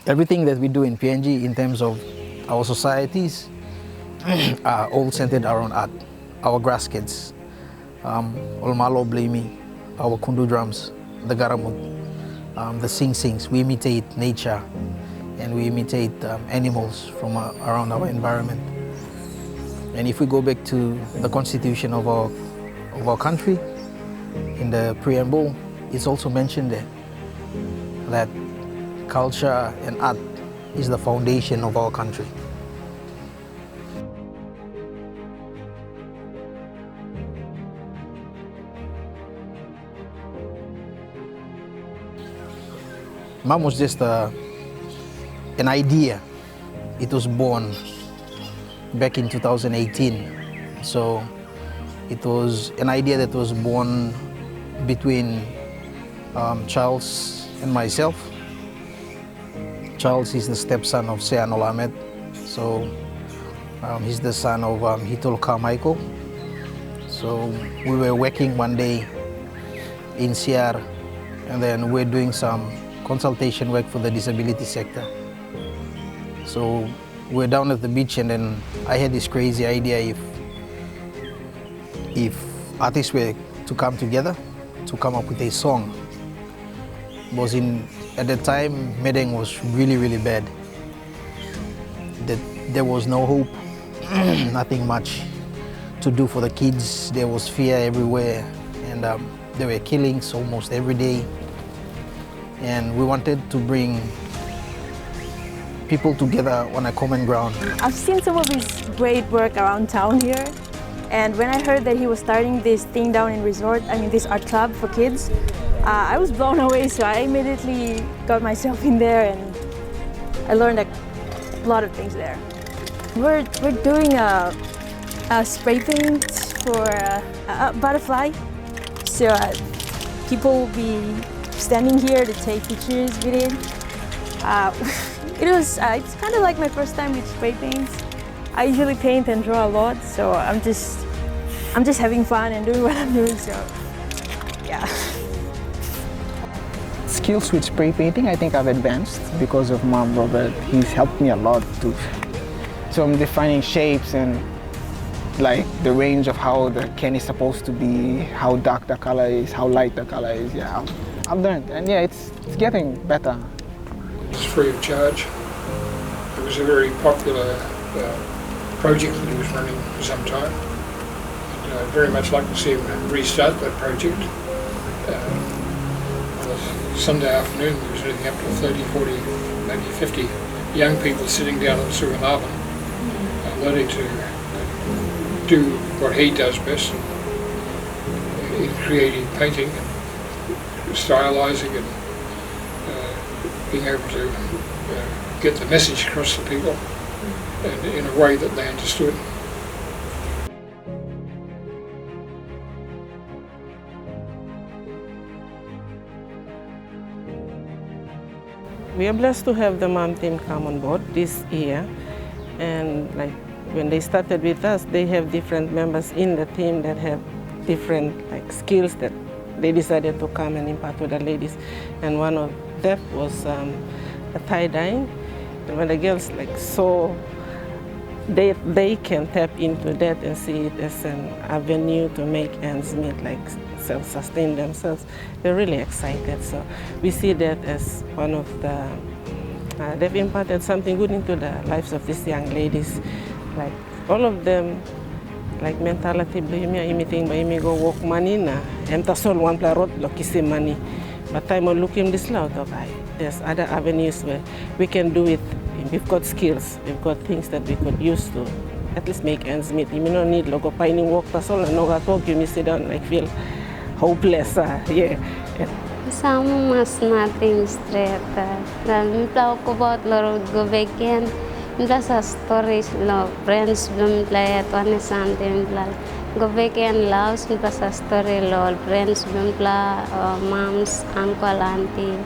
Everything that we do in PNG in terms of our societies are all centered around art. Our grass kids, Olmalo Blami, our kundu drums, the garamut, the sing-sings. We imitate nature and we imitate animals from around our environment. And if we go back to the constitution of our country, in the preamble, it's also mentioned there that culture and art is the foundation of our country. Mom was just an idea. It was born back in 2018. So it was an idea that was born between Charles and myself. Charles is the stepson of Seanol Ahmed. So he's the son of Hitul Carmichael. So we were working one day in CR, and then we're doing some consultation work for the disability sector. So we're down at the beach, and then I had this crazy idea if artists were to come together to come up with a song. At the time, Madang was really, really bad. There was no hope, nothing much to do for the kids. There was fear everywhere, and there were killings almost every day. And we wanted to bring people together on a common ground. I've seen some of his great work around town here, and when I heard that he was starting this thing down in Resort, this art club for kids, I was blown away, so I immediately got myself in there and I learned a lot of things there. We're doing a spray paint for a butterfly, so people will be standing here to take pictures with it. It's kind of like my first time with spray paints. I usually paint and draw a lot, so I'm just having fun and doing what I'm doing, so yeah. Skills with spray painting, I think I've advanced because of Mom Robert. He's helped me a lot too. So I'm defining shapes and like the range of how the can is supposed to be, how dark the color is, how light the color is. Yeah, I've learned, and yeah, it's getting better. It's free of charge. It was a very popular project that he was running for some time. And I'd very much like to see him restart that project. On a Sunday afternoon, there was anything up to 30, 40, maybe 50 young people sitting down at Sugarnarvon, learning to do what he does best in creative painting and stylizing and being able to get the message across to people and in a way that they understood. We are blessed to have the MOM team come on board this year, and like when they started with us, they have different members in the team that have different skills that they decided to come and impart to the ladies. And one of them was a tie-dyeing. And when the girls saw they can tap into that and see it as an avenue to make ends meet, self-sustain themselves, they're really excited. So we see that as one of the, they've imparted something good into the lives of these young ladies. All of them, mentality, imitating by me go walk money na, emtasol one plarot lokisi money. But time of looking this loud, okay, there's other avenues where we can do it. We've got skills, we've got things that we could use to at least make ends meet. You don't need logo pining walk tasol and no talk, you sit down feel hopeless. Yeah. Some mas nothing straight. Then play ko about laro go weekend. Plus a stories lo friends belum play at one something play. Go weekend loves plus a story lo friends belum play moms uncle auntie.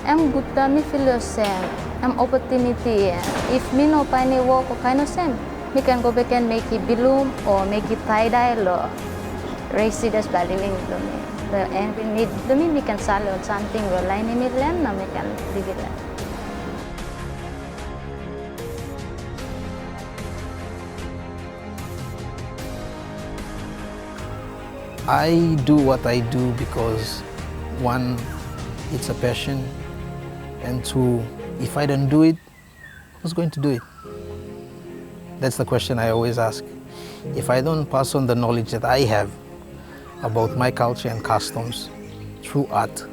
Em good me feel yourself. Em opportunity. If me no find a work or kind of same, me can go back and make it bloom or make it tie dye lo. Residence living bloom. Demi vi kan sälja åt something och line i middelen och vi kan bygga det. I do what I do because one, it's a passion, and two, if I don't do it, who's going to do it? That's the question I always ask. If I don't pass on the knowledge that I have about my culture and customs through art,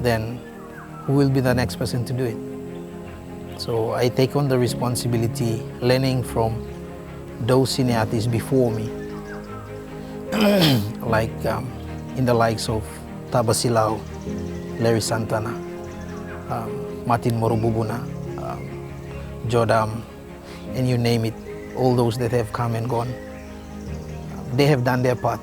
then who will be the next person to do it? So I take on the responsibility, learning from those senior artists before me, like in the likes of Tabasilao, Larry Santana, Martin Morobuguna, Jodam, and you name it, all those that have come and gone. They have done their part.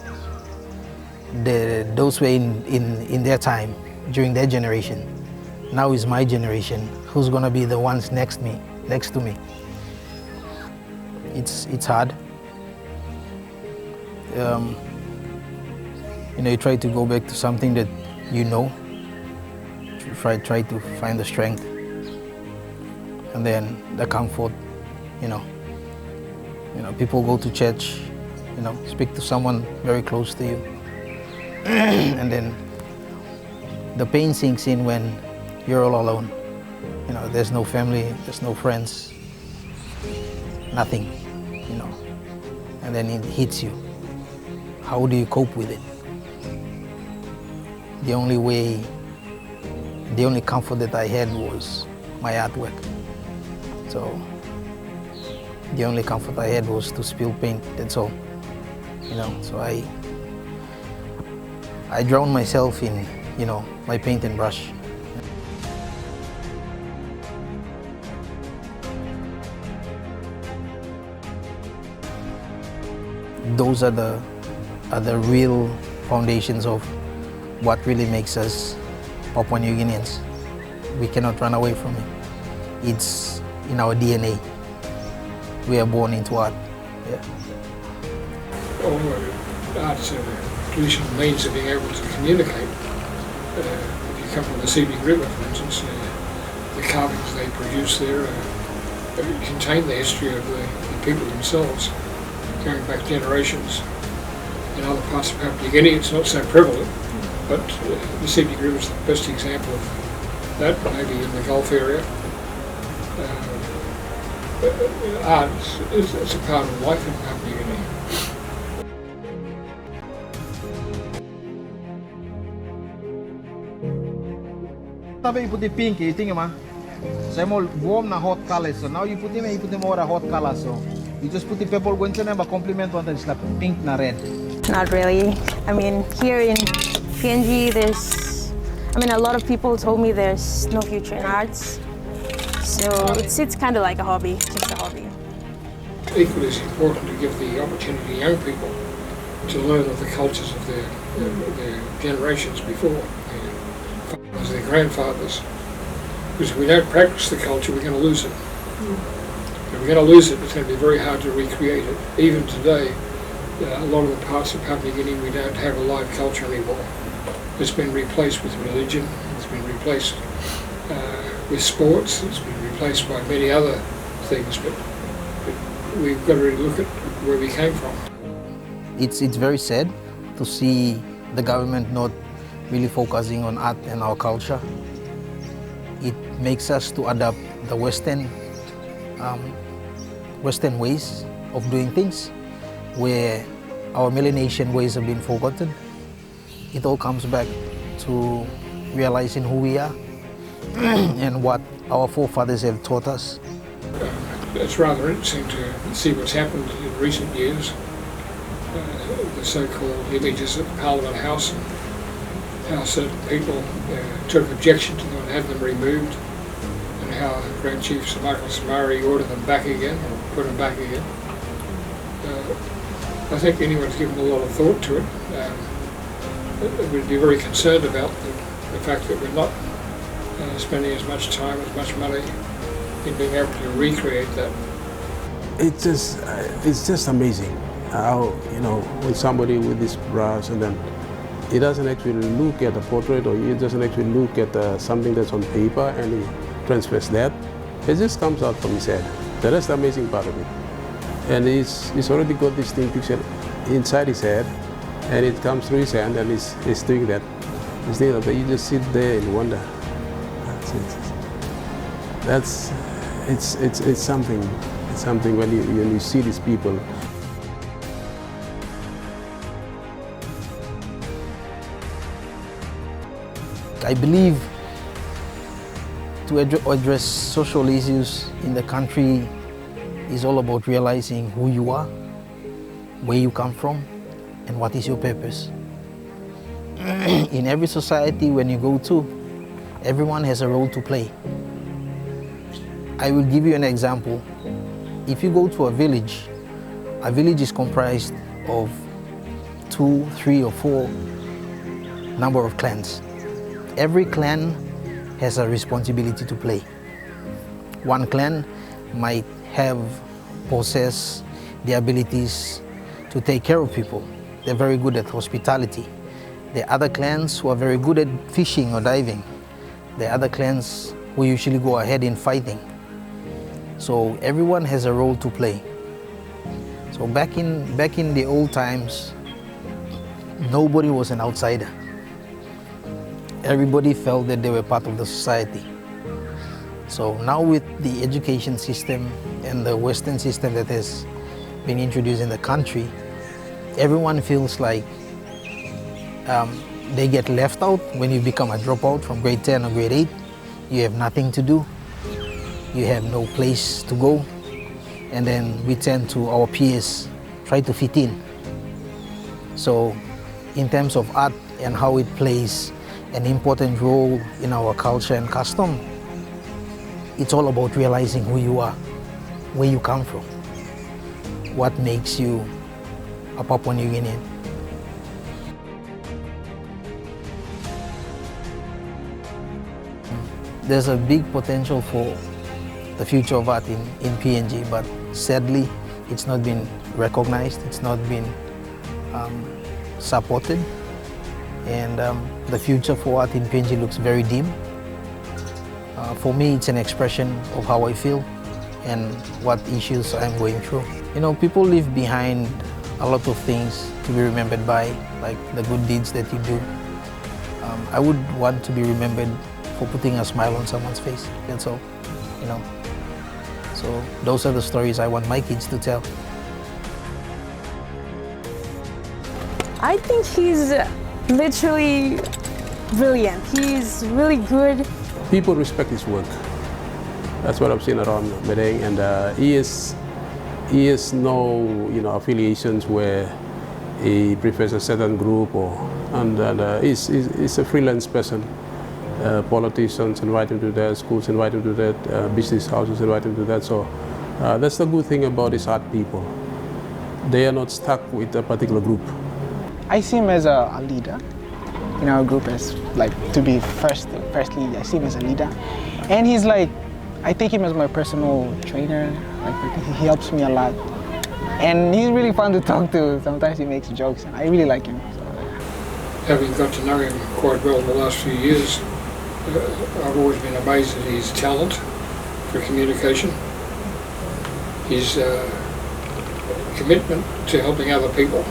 Those were in their time, during their generation. Now is my generation. Who's gonna be the ones next to me? It's hard. You try to go back to something that you know. Try to find the strength, and then the comfort. People go to church. Speak to someone very close to you, and then the pain sinks in when you're all alone. There's no family, there's no friends, nothing. And then it hits you. How do you cope with it? The only comfort that I had was my artwork. So the only comfort I had was to spill paint, that's all. So I drown myself in, my paint and brush. Those are the real foundations of what really makes us Papua New Guineans. We cannot run away from it. It's in our DNA. We are born into art. Yeah. Art's a traditional means of being able to communicate. If you come from the Seabing River, for instance, the carvings they produce there contain the history of the people themselves, going back generations. In other parts of Papua New Guinea it's not so prevalent, but the Seabing River is the best example of that, maybe in the Gulf area. Art is a part of life in Papua New Guinea. You put the pink, you think, man? So I'm all warm na hot color. So now you put him more hot color. So you just put the purple going to them, but complement one that's like pink na red. Not really. I mean, here in PNG, a lot of people told me there's no future in arts. So it's kind of like a hobby, just a hobby. Equally as important to give the opportunity to young people to learn of the cultures of their generations before, their grandfathers. Because if we don't practice the culture, we're going to lose it. If we're going to lose it, it's going to be very hard to recreate it. Even today, a lot of the parts of Papua New Guinea, we don't have a live culture anymore. It's been replaced with religion, it's been replaced with sports, it's been replaced by many other things, but we've got to really look at where we came from. It's very sad to see the government not really focusing on art and our culture. It makes us to adopt the Western ways of doing things, where our Melanesian ways have been forgotten. It all comes back to realizing who we are and what our forefathers have taught us. It's rather interesting to see what's happened in recent years. The so-called images at Parliament House, and how certain people took objection to them and had them removed, and how Grand Chief Sir Michael Samari ordered them back again, or put them back again. I think anyone's given a lot of thought to it. We'd be very concerned about the fact that we're not spending as much time, as much money in being able to recreate that. It's just amazing. how, when somebody with this brush, and then he doesn't actually look at the portrait, or he doesn't actually look at something that's on paper and he transfers that. It just comes out from his head. That's the amazing part of it. And he's already got this thing pictured inside his head, and it comes through his hand, and he's doing that. He's doing that, but you just sit there and wonder. It's something. It's something when you see these people. I believe to address social issues in the country is all about realizing who you are, where you come from, and what is your purpose. In every society when you go to, everyone has a role to play. I will give you an example. If you go to a village is comprised of 2, 3, or 4 number of clans. Every clan has a responsibility to play. One clan might possess the abilities to take care of people. They're very good at hospitality. There are other clans who are very good at fishing or diving. There are other clans who usually go ahead in fighting. So everyone has a role to play. So back in the old times, nobody was an outsider. Everybody felt that they were part of the society. So now with the education system and the Western system that has been introduced in the country, everyone feels like they get left out. When you become a dropout from grade 10 or grade 8, you have nothing to do. You have no place to go. And then we tend to, our peers, try to fit in. So in terms of art and how it plays an important role in our culture and custom, it's all about realizing who you are, where you come from, what makes you a Papua New Guinean. There's a big potential for the future of art in PNG, but sadly, it's not been recognized, it's not been supported, and the future for art in PNG looks very dim. For me, it's an expression of how I feel and what issues I'm going through. People leave behind a lot of things to be remembered by, like the good deeds that you do. I would want to be remembered for putting a smile on someone's face, that's all, So those are the stories I want my kids to tell. I think he's literally brilliant. He's really good. People respect his work. That's what I've seen around Madang, and he has no affiliations where he prefers a certain group, he's a freelance person. Politicians invite him to that, schools invite him to that, business houses invite him to that. So that's the good thing about these art people. They are not stuck with a particular group. I see him as a leader in our group, as to be firstly, I see him as a leader. And he's I take him as my personal trainer. He helps me a lot. And he's really fun to talk to. Sometimes he makes jokes, and I really like him. So. Having got to know him quite well in the last few years, I've always been amazed at his talent for communication, his commitment to helping other people.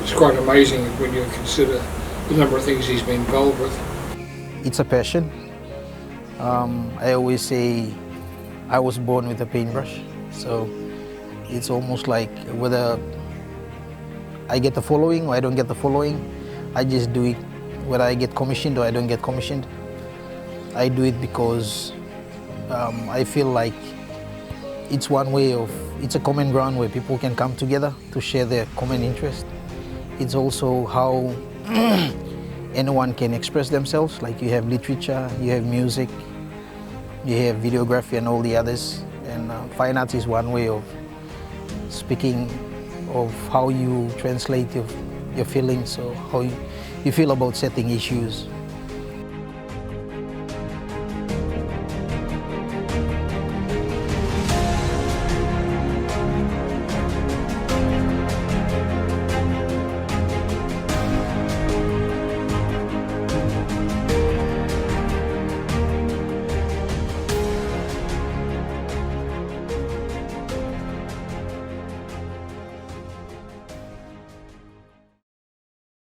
It's quite amazing when you consider the number of things he's been involved with. It's a passion. I always say I was born with a paintbrush, so it's almost like whether I get the following or I don't get the following, I just do it. Whether I get commissioned or I don't get commissioned, I do it because I feel like it's it's a common ground where people can come together to share their common interest. It's also how anyone can express themselves. Like you have literature, you have music, you have videography and all the others. And fine arts is one way of speaking of how you translate your feelings or how you feel about certain issues.